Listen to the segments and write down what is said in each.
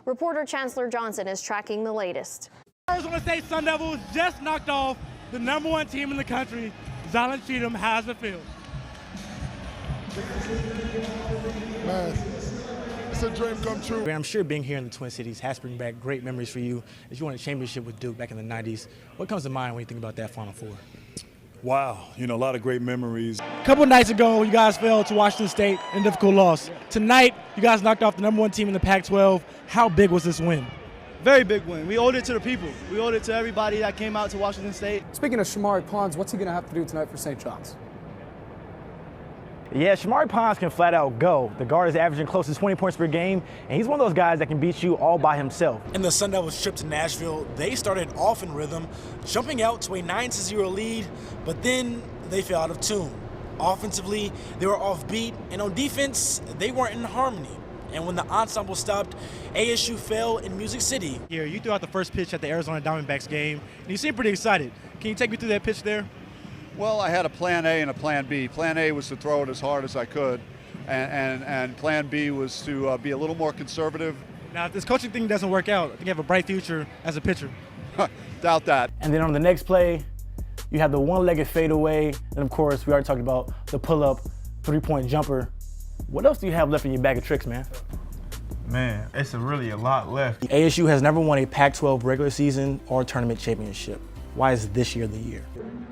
Reporter Chancellor Johnson is tracking the latest. Arizona State Sun Devils just knocked off the #1 team in the country. Sideline Cheatham has the field. Man, it's a dream come true. I'm sure being here in the Twin Cities has bring back great memories for you. As you won a championship with Duke back in the 90s. What comes to mind when you think about that Final Four? Wow, a lot of great memories. A couple nights ago, you guys fell to Washington State in a difficult loss. Tonight, you guys knocked off the #1 team in the Pac-12. How big was this win? Very big win. We owed it to the people. We owed it to everybody that came out to Washington State. Speaking of Shamari Pons, what's he going to have to do tonight for St. John's? Yeah, Shamari Pons can flat out go. The guard is averaging close to 20 points per game, and he's one of those guys that can beat you all by himself. In the Sun Devils' trip to Nashville, they started off in rhythm, jumping out to a 9-0 lead, but then they fell out of tune. Offensively, they were offbeat, and on defense, they weren't in harmony. And when the ensemble stopped, ASU fell in Music City. Here, you threw out the first pitch at the Arizona Diamondbacks game, and you seemed pretty excited. Can you take me through that pitch there? Well, I had a plan A and a plan B. Plan A was to throw it as hard as I could, and plan B was to be a little more conservative. Now, if this coaching thing doesn't work out, I think you have a bright future as a pitcher. Doubt that. And then on the next play, you have the one-legged fadeaway, and of course, we already talked about the pull-up three-point jumper. What else do you have left in your bag of tricks, man? Man, it's really a lot left. ASU has never won a Pac-12 regular season or tournament championship. Why is this year the year?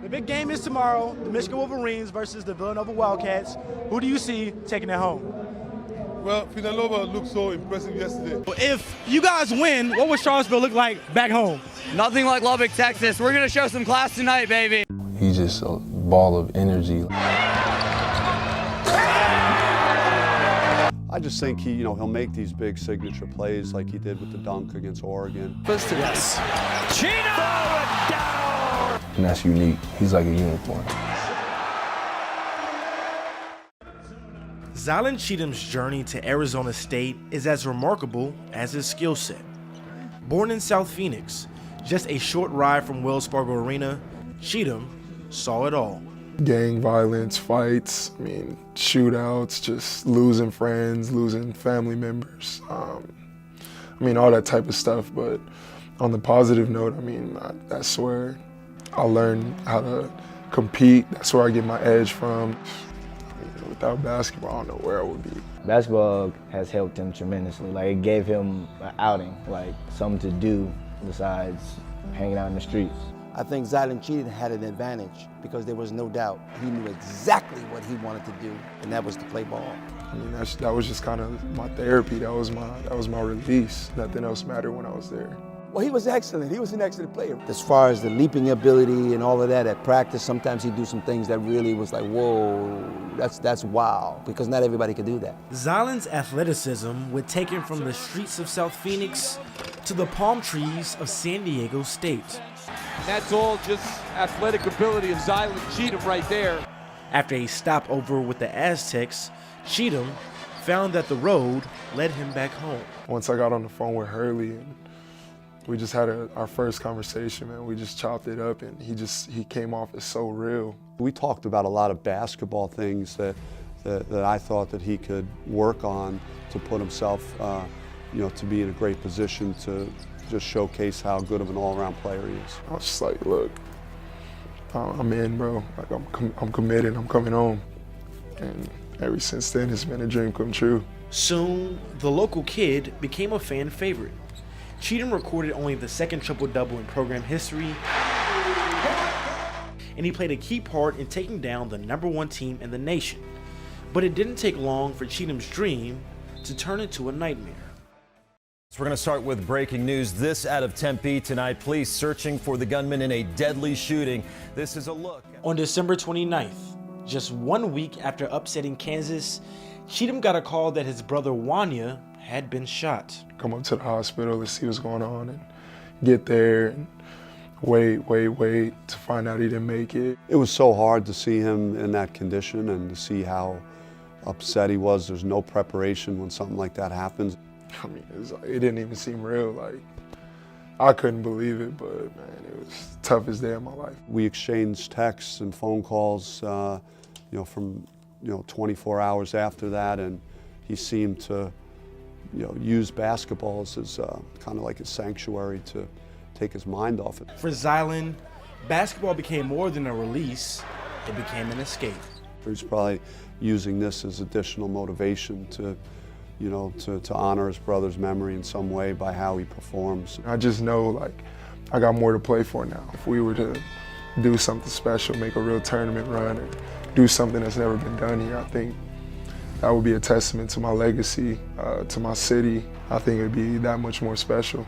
The big game is tomorrow, the Michigan Wolverines versus the Villanova Wildcats. Who do you see taking it home? Well, Villanova looked so impressive yesterday. If you guys win, what would Charlottesville look like back home? Nothing like Lubbock, Texas. We're going to show some class tonight, baby. He's just a ball of energy. I just think he'll make these big signature plays like he did with the dunk against Oregon. Yes. And that's unique. He's like a unicorn. Sideline Cheatham's journey to Arizona State is as remarkable as his skill set. Born in South Phoenix, just a short ride from Wells Fargo Arena, Cheatham saw it all. Gang violence, fights, shootouts, just losing friends, losing family members. All that type of stuff. But on the positive note, that's where I learned how to compete. That's where I get my edge from. Without basketball, I don't know where I would be. Basketball has helped him tremendously. It gave him an outing, something to do besides hanging out in the streets. I think Sideline Cheatham had an advantage because there was no doubt he knew exactly what he wanted to do, and that was to play ball. That was just kind of my therapy. That was my release. Nothing else mattered when I was there. Well, he was excellent. He was an excellent player. As far as the leaping ability and all of that at practice, sometimes he'd do some things that really was like, whoa, that's wow, because not everybody could do that. Sidelin's athleticism would take him from the streets of South Phoenix to the palm trees of San Diego State. That's all just athletic ability of Sideline Cheatham right there. After a stopover with the Aztecs, Cheatham found that the road led him back home. Once I got on the phone with Hurley, and we just had our first conversation, man. We just chopped it up, and he came off as so real. We talked about a lot of basketball things that I thought that he could work on to put himself, to be in a great position to just showcase how good of an all-around player he is. I was just like, look, I'm in, bro. I'm committed. I'm coming home. And ever since then, it's been a dream come true. Soon, the local kid became a fan favorite. Cheatham recorded only the second triple-double in program history, and he played a key part in taking down the #1 team in the nation. But it didn't take long for Cheatham's dream to turn into a nightmare. So we're going to start with breaking news. This out of Tempe tonight. Police searching for the gunman in a deadly shooting. This is a look. On December 29th, just 1 week after upsetting Kansas, Cheatham got a call that his brother Wanya had been shot. Come up to the hospital to see what's going on and get there and wait to find out he didn't make it. It was so hard to see him in that condition and to see how upset he was. There's no preparation when something like that happens. It didn't even seem real. I couldn't believe it, but man, it was the toughest day of my life. We exchanged texts and phone calls, from 24 hours after that, and he seemed to use basketball as his kind of like a sanctuary to take his mind off it. For Sideline, basketball became more than a release, it became an escape. He's probably using this as additional motivation to, to honor his brother's memory in some way by how he performs. I just know, like, I got more to play for now. If we were to do something special, make a real tournament run, or do something that's never been done here, I think that would be a testament to my legacy, to my city. I think it would be that much more special.